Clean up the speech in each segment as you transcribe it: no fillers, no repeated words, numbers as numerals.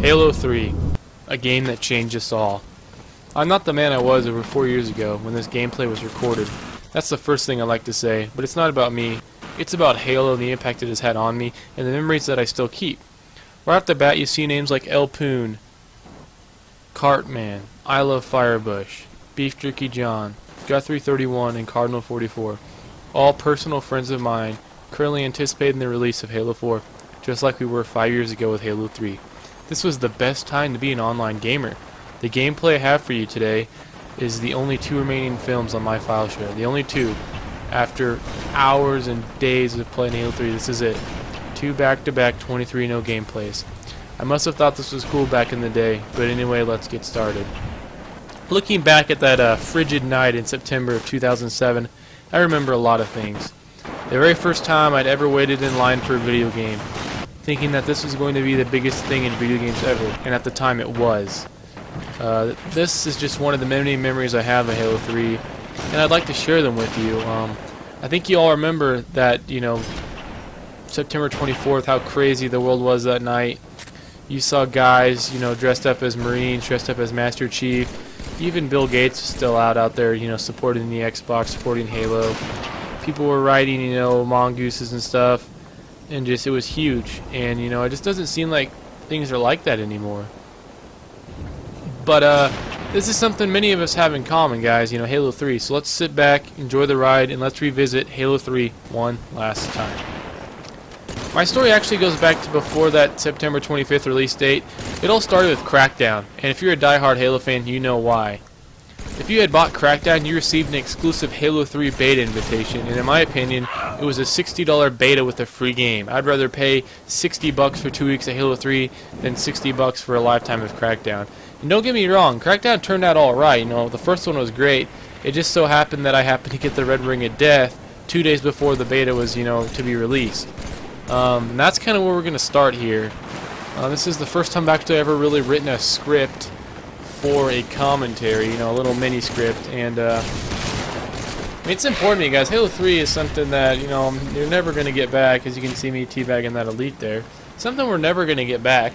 Halo 3, a game that changed us all. I'm not the man I was over 4 years ago when this gameplay was recorded. That's the first thing I like to say, but it's not about me. It's about Halo and the impact it has had on me and the memories that I still keep. Right off the bat, you see names like Elpoon, Cartman, I Love Firebush, Beef Jerky John, Guthrie 31, and Cardinal 44. All personal friends of mine, currently anticipating the release of Halo 4, just like we were 5 years ago with Halo 3. This was the best time to be an online gamer. The gameplay I have for you today is the only 2 remaining films on my file share. The only 2. After hours and days of playing Halo 3, this is it. 2 back-to-back 23-0 gameplays. I must have thought this was cool back in the day, but anyway, let's get started. Looking back at that frigid night in September of 2007, I remember a lot of things. The very first time I'd ever waited in line for a video game, thinking that this was going to be the biggest thing in video games ever, and at the time it was. This is just one of the many memories I have of Halo 3, and I'd like to share them with you. I think you all remember that, September 24th, how crazy the world was that night. You saw guys, dressed up as Marines, dressed up as Master Chief. Even Bill Gates was still out there, supporting the Xbox, supporting Halo. People were riding, mongooses and stuff, and it was huge. And, it just doesn't seem like things are like that anymore. But, this is something many of us have in common, guys, Halo 3. So let's sit back, enjoy the ride, and let's revisit Halo 3 one last time. My story actually goes back to before that September 25th release date. It all started with Crackdown, and if you're a die-hard Halo fan, you know why. If you had bought Crackdown, you received an exclusive Halo 3 beta invitation, and in my opinion, it was a $60 beta with a free game. I'd rather pay $60 for 2 weeks of Halo 3 than $60 for a lifetime of Crackdown. And don't get me wrong, Crackdown turned out alright, the first one was great. It just so happened that I happened to get the Red Ring of Death 2 days before the beta was, to be released. And that's kind of where we're going to start here. This is the first time I've actually ever really written a script for a commentary, a little mini script, and it's important to you guys. Halo 3 is something that, you're never going to get back, as you can see me teabagging that elite there. Something we're never going to get back.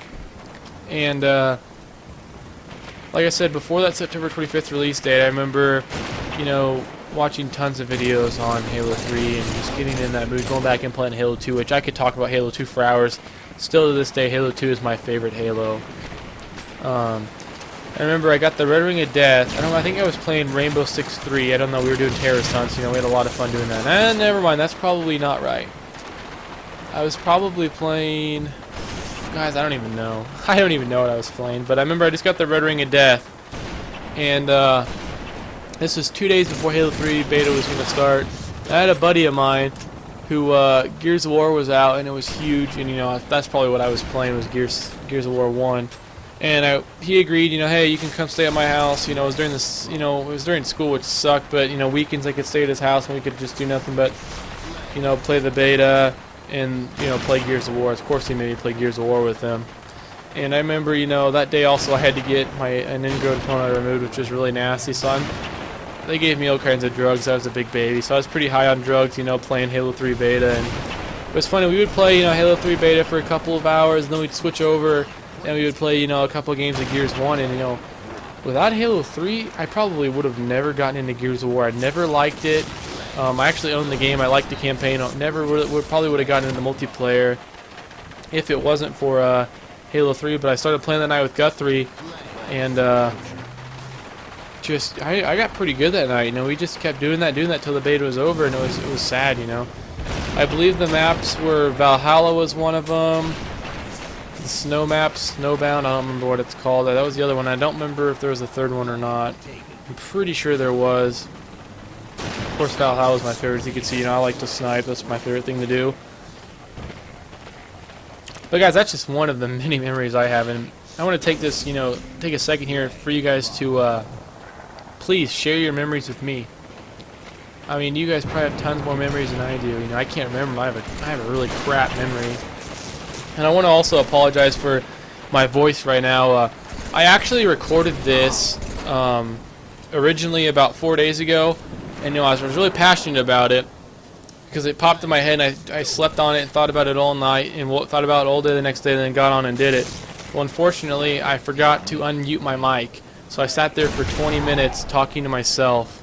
And, like I said, before that September 25th release date, I remember, watching tons of videos on Halo 3 and just getting in that mood, going back and playing Halo 2, which I could talk about Halo 2 for hours. Still to this day, Halo 2 is my favorite Halo. I remember I got the Red Ring of Death. I think I was playing Rainbow Six 3. I don't know, we were doing terrorist hunts, we had a lot of fun doing that. Never mind, that's probably not right. I was probably playing... Guys, I don't even know. I don't even know what I was playing, but I remember I just got the Red Ring of Death. And, this was 2 days before Halo 3 beta was going to start. I had a buddy of mine who, Gears of War was out, and it was huge, and, that's probably what I was playing, was Gears of War 1. And he agreed, hey, you can come stay at my house. It was during this, it was during school, which sucked, but, weekends I could stay at his house, and we could just do nothing but, play the beta and, play Gears of War. Of course, he made me play Gears of War with him. And I remember, that day also I had to get an ingrown toenail removed, which was really nasty, so they gave me all kinds of drugs. I was a big baby, so I was pretty high on drugs, playing Halo 3 beta. And it was funny. We would play, Halo 3 beta for a couple of hours, and then we'd switch over, and we would play, a couple of games of Gears 1. And, without Halo 3, I probably would have never gotten into Gears of War. I never liked it. I actually owned the game. I liked the campaign. I probably would have gotten into multiplayer if it wasn't for Halo 3. But I started playing that night with Guthrie, and I got pretty good that night. We just kept doing that till the beta was over, and it was sad. I believe the maps were Valhalla was one of them. The snow map, Snowbound. I don't remember what it's called. That was the other one. I don't remember if there was a third one or not. I'm pretty sure there was. Of course, Valhalla was my favorite. As you can see, I like to snipe. That's my favorite thing to do. But guys, that's just one of the many memories I have, and I want to take this, take a second here for you guys to please share your memories with me. I mean, you guys probably have tons more memories than I do. I can't remember. I have a really crap memory. And I want to also apologize for my voice right now. I actually recorded this originally about 4 days ago, and I was really passionate about it because it popped in my head, and I slept on it and thought about it all night, and thought about it all day the next day, and then got on and did it. Well, unfortunately, I forgot to unmute my mic, so I sat there for 20 minutes talking to myself,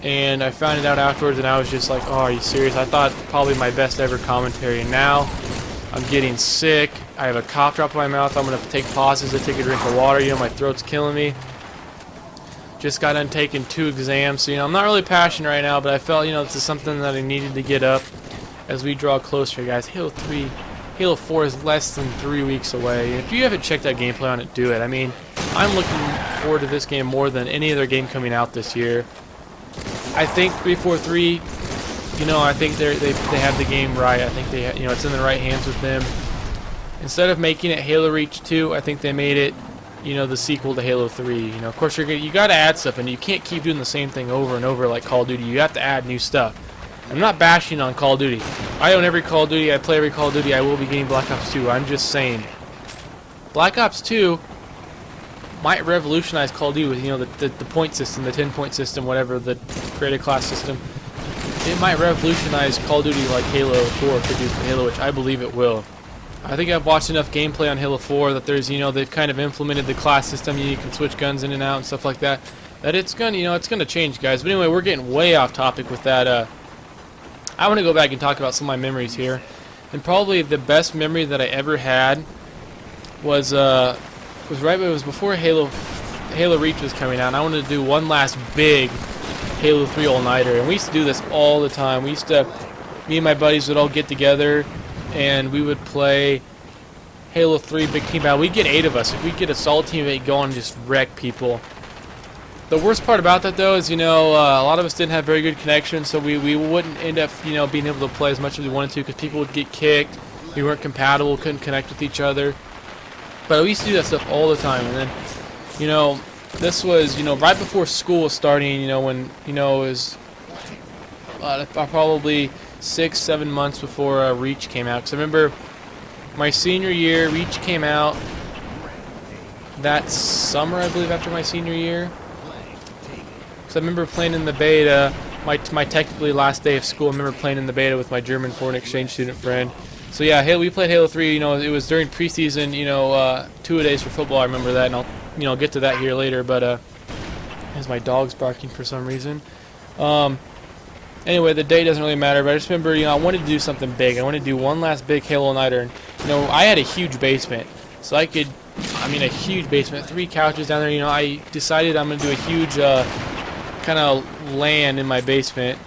and I found it out afterwards, and I was just like, oh, are you serious? I thought probably my best ever commentary, and now I'm getting sick. I have a cough drop in my mouth. I'm going to take pauses to take a drink of water. You know, my throat's killing me. Just got done taking 2 exams, so, you know, I'm not really passionate right now, but I felt, you know, this is something that I needed to get up as we draw closer, guys. Halo 4 is less than 3 weeks away. If you haven't checked out gameplay on it, do it. I mean, I'm looking forward to this game more than any other game coming out this year. I think 343, you know, I think they have the game right. I think they, you know, it's in the right hands with them. Instead of making it Halo Reach 2, I think they made it, you know, the sequel to Halo 3. You know, of course you got to add stuff, and you can't keep doing the same thing over and over like Call of Duty. You have to add new stuff. I'm not bashing on Call of Duty. I own every Call of Duty. I play every Call of Duty. I will be getting Black Ops 2. I'm just saying, Black Ops 2 might revolutionize Call of Duty with, you know, the point system, the 10-point system, whatever, the creative class system. It might revolutionize Call of Duty like Halo 4 could do for Halo, which I believe it will. I think I've watched enough gameplay on Halo 4 that there's, you know, they've kind of implemented the class system. You can switch guns in and out and stuff like that. That it's gonna, you know, it's gonna change, guys. But anyway, we're getting way off topic with that. I want to go back and talk about some of my memories here, and probably the best memory that I ever had was right, it was before Halo Reach was coming out. And I wanted to do one last big Halo 3 all-nighter, and we used to do this all the time. Me and my buddies would all get together, and we would play Halo 3 big team battle. We'd get 8 of us. If we'd get a solid team of 8 going and just wreck people. The worst part about that, though, is, you know, a lot of us didn't have very good connections, so we wouldn't end up, you know, being able to play as much as we wanted to because people would get kicked. We weren't compatible, couldn't connect with each other. But we used to do that stuff all the time. And then, you know, this was, you know, right before school was starting, you know, when, you know, it was probably 6-7 months before Reach came out. Because I remember my senior year, Reach came out that summer, I believe, after my senior year. Because I remember playing in the beta, my technically last day of school, I remember playing in the beta with my German foreign exchange student friend. So yeah, we played Halo 3, you know, it was during preseason, you know, 2-a-days for football, I remember that, and I'll, you know, get to that here later, but, as my dog's barking for some reason. Anyway, the day doesn't really matter, but I just remember, you know, I wanted to do something big. I wanted to do one last big Halo Nighter, and, you know, I had a huge basement, so a huge basement, 3 couches down there, you know, I decided I'm going to do a huge, kind of LAN in my basement,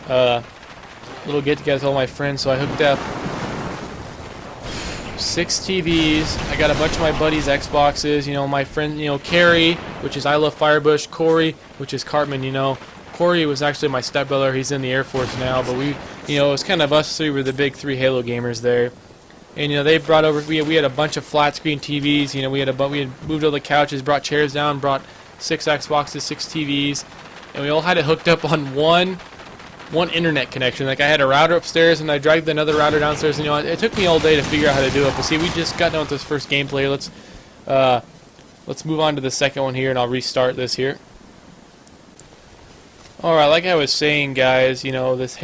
little get-together with all my friends, so I hooked up 6 TVs. I got a bunch of my buddies' Xboxes. You know, my friend, you know, Carrie, which is I Love Firebush. Corey, which is Cartman. You know, Corey was actually my stepbrother. He's in the Air Force now. But we, you know, it was kind of us 3 were the big 3 Halo gamers there. And, you know, they brought over. We had a bunch of flat screen TVs. You know, we had moved all the couches, brought chairs down, brought 6 Xboxes, 6 TVs, and we all had it hooked up on one internet connection. Like, I had a router upstairs and I dragged another router downstairs, and, you know, it took me all day to figure out how to do it. But see, we just got done with this first gameplay. Let's move on to the second one here, and I'll restart this here. Alright, like I was saying, guys, you know, this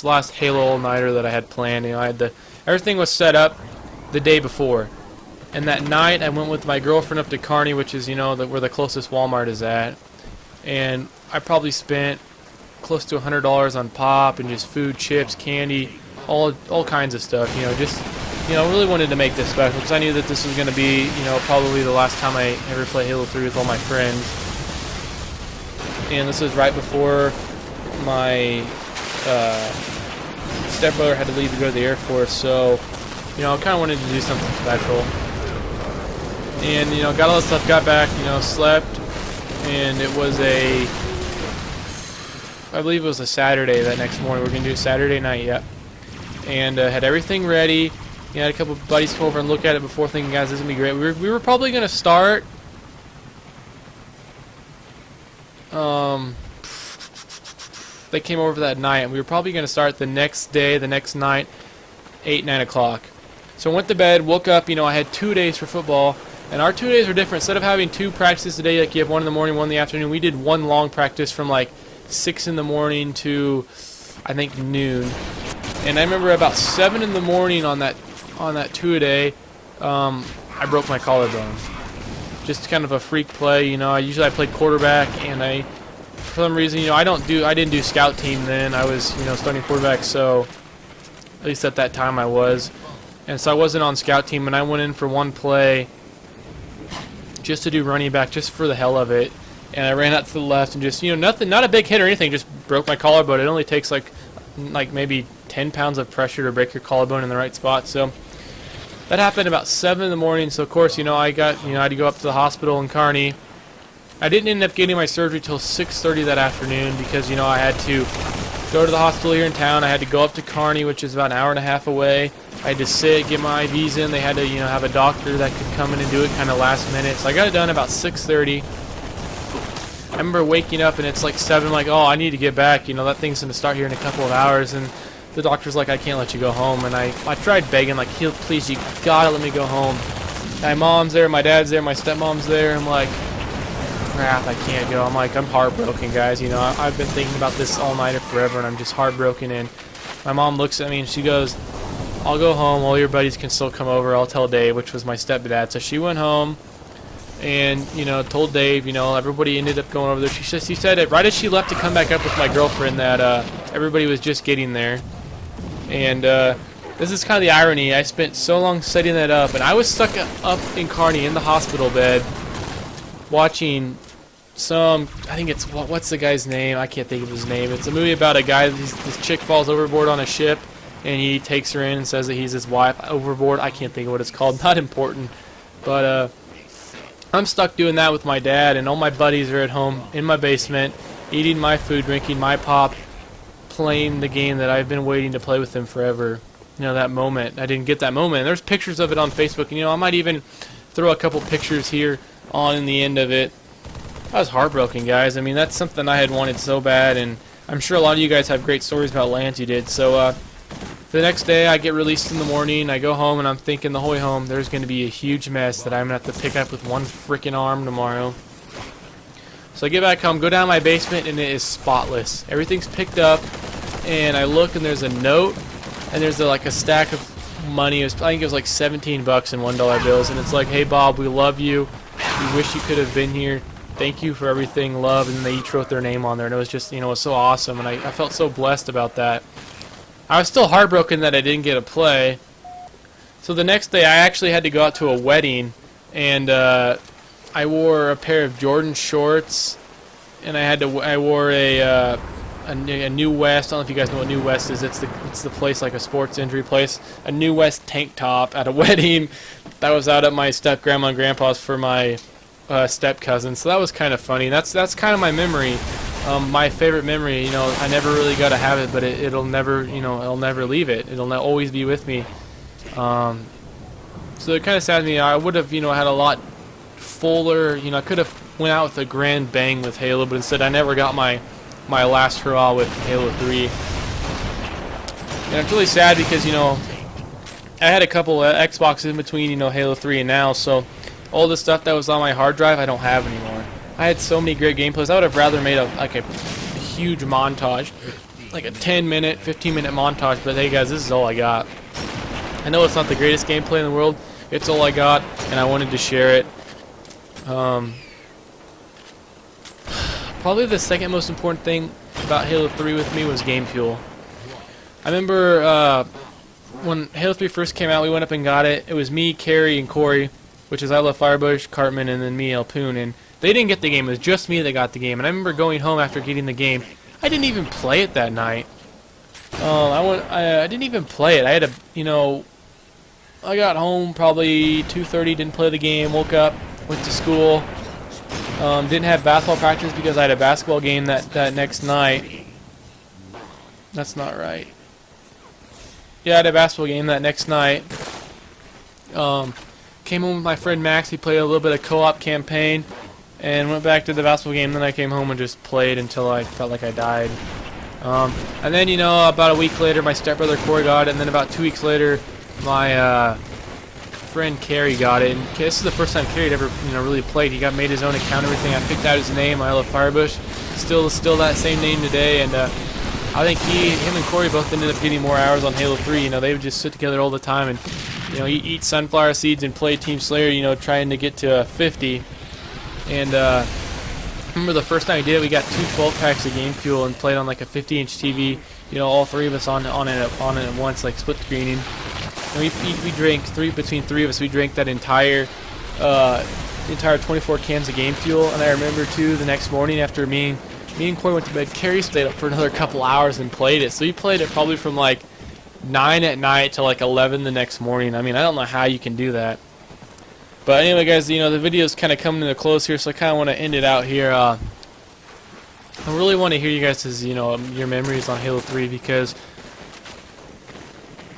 last Halo all-nighter that I had planned, you know, everything was set up the day before. And that night I went with my girlfriend up to Kearney, which is, you know, where the closest Walmart is at. And I probably spent close to $100 on pop and just food, chips, candy, all kinds of stuff. You know, just, you know, really wanted to make this special because I knew that this was going to be, you know, probably the last time I ever play Halo 3 with all my friends. And this was right before my stepbrother had to leave to go to the Air Force, so, you know, I kind of wanted to do something special. And, you know, got all that stuff, got back, you know, slept, and it was I believe it was a Saturday that next morning. We're going to do Saturday night, yep. And had everything ready. You know, had a couple of buddies come over and look at it before thinking, guys, this is going to be great. We were probably going to start they came over that night, and we were probably going to start the next day, the next night, 8, 9 o'clock. So I went to bed, woke up, you know, I had 2 days for football, and our 2 days were different. Instead of having 2 practices a day, like you have 1 in the morning, 1 in the afternoon, we did 1 long practice from like 6 in the morning to, I think, noon. And I remember about 7 in the morning on that 2-a-day, I broke my collarbone. Just kind of a freak play, you know. I played quarterback, and for some reason, you know, I didn't do scout team then. I was, you know, starting quarterback, so at least at that time I was. And so I wasn't on scout team, and I went in for one play just to do running back, just for the hell of it. And I ran out to the left and just, you know, nothing, not a big hit or anything, just broke my collarbone. It only takes like maybe 10 pounds of pressure to break your collarbone in the right spot. So that happened about 7 in the morning. So of course, you know, I had to go up to the hospital in Kearney. I didn't end up getting my surgery till 6:30 that afternoon because, you know, I had to go to the hospital here in town. I had to go up to Kearney, which is about an hour and a half away. I had to sit, get my IVs in. They had to, you know, have a doctor that could come in and do it kind of last minute. So I got it done about 6:30. I remember waking up and it's like 7, like, oh, I need to get back. You know, that thing's going to start here in a couple of hours. And the doctor's like, I can't let you go home. And I tried begging, like, please, you got to let me go home. My mom's there, my dad's there, my stepmom's there. I'm like, crap, I can't go. I'm heartbroken, guys. You know, I've been thinking about this all night or forever, and I'm just heartbroken. And my mom looks at me and she goes, I'll go home. All your buddies can still come over. I'll tell Dave, which was my stepdad. So she went home and, you know, told Dave. You know, everybody ended up going over there. She said it right as she left to come back up with my girlfriend that everybody was just getting there. And this is kind of the irony. I spent so long setting that up, and I was stuck up in Kearney in the hospital bed watching I think it's, what's the guy's name? I can't think of his name. It's a movie about a guy, this chick falls overboard on a ship, and he takes her in and says that he's his wife overboard. I can't think of what it's called. Not important. But I'm stuck doing that with my dad, and all my buddies are at home in my basement, eating my food, drinking my pop, playing the game that I've been waiting to play with them forever. You know, that moment. I didn't get that moment. And there's pictures of it on Facebook, and, you know, I might even throw a couple pictures here on in the end of it. I was heartbroken, guys. I mean, that's something I had wanted so bad, and I'm sure a lot of you guys have great stories about Lance you did. So the next day I get released in the morning, I go home, and I'm thinking the whole way home there's going to be a huge mess that I'm going to have to pick up with one freaking arm tomorrow. So I get back home, go down my basement, and it is spotless. Everything's picked up, and I look, and there's a note, and there's like a stack of money. I think it was like $17 in $1 bills, and it's like, hey Bob, we love you. We wish you could have been here. Thank you for everything, love. And they each wrote their name on there, and it was just, you know, it was so awesome, and I felt so blessed about that. I was still heartbroken that I didn't get a play. So the next day I actually had to go out to a wedding, and I wore a pair of Jordan shorts, and I wore a New West. I don't know if you guys know what New West is. It's the place, like a sports injury place. A New West tank top at a wedding that was out at my step grandma and grandpa's for my step cousin. So that was kind of funny. That's kind of my memory. My favorite memory. You know, I never really got to have it, but it'll never, you know, I'll never leave it. It'll always be with me. So it kind of saddens me. I would have, you know, had a lot fuller. You know, I could have went out with a grand bang with Halo, but instead I never got my last hurrah with Halo 3. And it's really sad because, you know, I had a couple of Xboxes in between, you know, Halo 3 and now, so all the stuff that was on my hard drive I don't have anymore. I had so many great gameplays. I would have rather made a huge montage, like a 10-minute, 15-minute montage, but hey guys, this is all I got. I know it's not the greatest gameplay in the world. It's all I got, and I wanted to share it. Probably the second most important thing about Halo 3 with me was game fuel. I remember when Halo 3 first came out, we went up and got it. It was me, Carrie, and Corey, which is I Love Firebush, Cartman, and then me, Elpoon. And they didn't get the game. It was just me that got the game. And I remember going home after getting the game. I didn't even play it that night. I didn't even play it. I had to, you know, I got home probably 2:30, didn't play the game, woke up, went to school. Didn't have basketball practice because I had a basketball game that next night. That's not right. Yeah, I had a basketball game that next night. Came home with my friend Max. He played a little bit of co-op campaign, and went back to the basketball game. Then I came home and just played until I felt like I died. And then, you know, about a week later, my stepbrother Corey got it, and then about 2 weeks later, my friend Carrie got it. And this is the first time Carrie had ever, you know, really played. He made his own account, and everything. I picked out his name. I Love Firebush. Still that same name today, and I think him and Corey both ended up getting more hours on Halo 3. You know, they would just sit together all the time, and you know, eat sunflower seeds and play Team Slayer, you know, trying to get to 50. And I remember the first time we did it, we got 2 12-packs of game fuel and played on like a 50-inch TV. You know, all 3 of us on it at once, like split screening. And we drank between 3 of us. We drank that entire 24 cans of game fuel. And I remember too, the next morning after me and Corey went to bed, Carrie stayed up for another couple hours and played it. So we played it probably from like 9 at night to like 11 the next morning. I mean, I don't know how you can do that. But anyway, guys, you know, the video's kind of coming to a close here, so I kind of want to end it out here. I really want to hear you guys' you know, your memories on Halo 3, because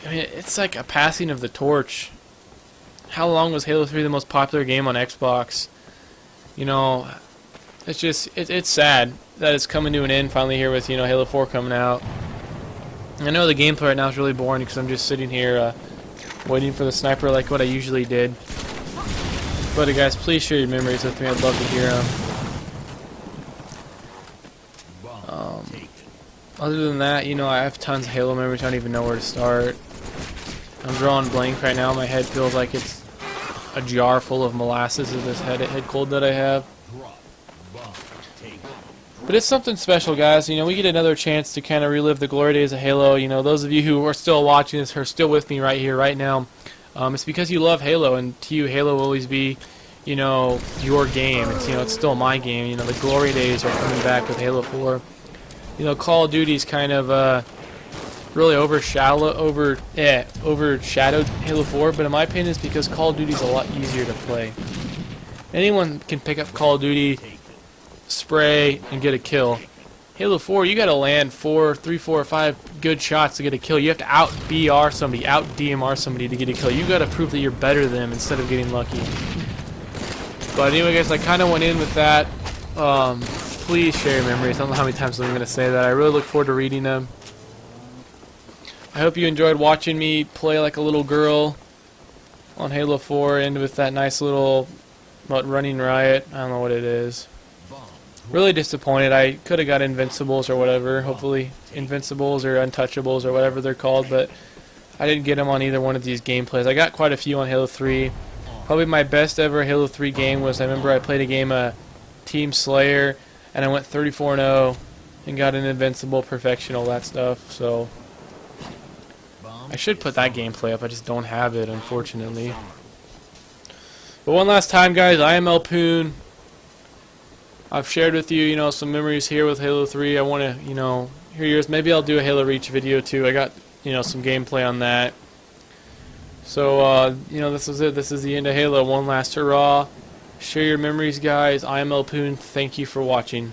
I mean, it's like a passing of the torch. How long was Halo 3 the most popular game on Xbox? You know, it's just it's sad that it's coming to an end finally here with, you know, Halo 4 coming out. I know the gameplay right now is really boring because I'm just sitting here waiting for the sniper like what I usually did. But guys, please share your memories with me. I'd love to hear them. Other than that, you know, I have tons of Halo memories. I don't even know where to start. I'm drawing blank right now. My head feels like it's a jar full of molasses of this head cold that I have. But it's something special, guys. You know, we get another chance to kind of relive the glory days of Halo. You know, those of you who are still watching this, who are still with me right here, right now, it's because you love Halo, and to you, Halo will always be, you know, your game. It's, you know, it's still my game. You know, the glory days are coming back with Halo 4. You know, Call of Duty's kind of really overshadowed Halo 4, but in my opinion, it's because Call of Duty's a lot easier to play. Anyone can pick up Call of Duty, spray, and get a kill. Halo 4, you gotta land 3, 4, or 5 good shots to get a kill. You have to out-BR somebody, out-DMR somebody to get a kill. You gotta prove that you're better than them instead of getting lucky. But anyway, guys, I kind of went in with that. Please share your memories. I don't know how many times I'm gonna say that. I really look forward to reading them. I hope you enjoyed watching me play like a little girl on Halo 4, and with that nice little running riot. I don't know what it is. Really disappointed. I could have got Invincibles or whatever. Hopefully Invincibles or Untouchables or whatever they're called, but I didn't get them on either one of these gameplays. I got quite a few on Halo 3. Probably my best ever Halo 3 game was, I remember I played a game of Team Slayer, and I went 34-0 and got an Invincible, Perfection, all that stuff. So I should put that gameplay up. I just don't have it, unfortunately. But one last time, guys, I am Elpoon. I've shared with you, you know, some memories here with Halo 3. I want to, you know, hear yours. Maybe I'll do a Halo Reach video too. I got, you know, some gameplay on that. So, you know, this is it. This is the end of Halo. One last hurrah. Share your memories, guys. I am Elpoon. Thank you for watching.